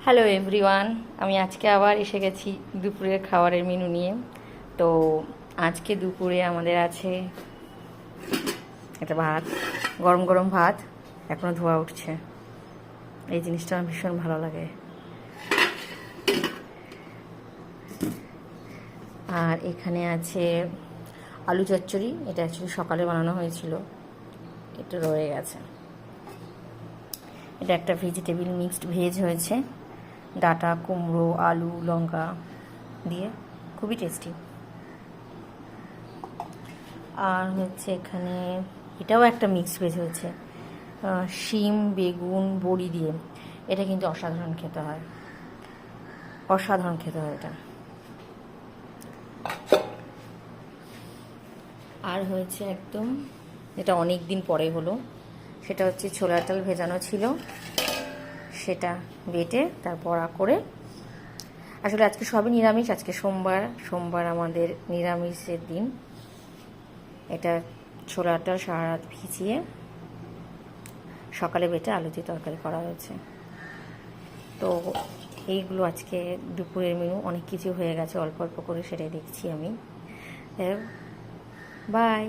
Hello everyone, আমি আজকে আবার এসে গেছি দুপুরের খাবারের মেনু নিয়ে। তো আজকে দুপুরে আমাদের আছে একটা ভাত, গরম গরম ভাত, এখনও ধোয়া উঠছে। এই জিনিসটা আমার ভীষণ ভালো লাগে। আর এখানে আছে আলু চচ্চড়ি, এটা অ্যাকচুয়ালি সকালে বানানো হয়েছিল, এটা রয়ে গেছে। এটা একটা ভেজিটেবিল মিক্সড ভেজ হয়েছে, ডাঁটা, কুমড়ো, আলু, লঙ্কা দিয়ে, খুবই টেস্টি। আর হচ্ছে এখানে এটাও একটা মিক্সড ভেজ হয়েছে, শিম, বেগুন, বড়ি দিয়ে। এটা কিন্তু অসাধারণ খেতে হয়, অসাধারণ খেতে হয় এটা। আর হয়েছে একদম, এটা অনেক দিন পরে হলো, সেটা হচ্ছে ছোলার ডাল ভেজানো ছিল, সেটা বেটে তারপর করে। আসলে আজকে সবই নিরামিষ, আজকে সোমবার আমাদের নিরামিষের দিন। এটা ছোলার ডাল সারা রাত ভিজিয়ে সকালে বেটে আলু দিয়ে তরকারি করা হয়েছে। তো এইগুলো আজকে দুপুরের মেনু। অনেক কিছু হয়ে গেছে অল্প অল্প করে, সেটাই দেখছি আমি। বাই।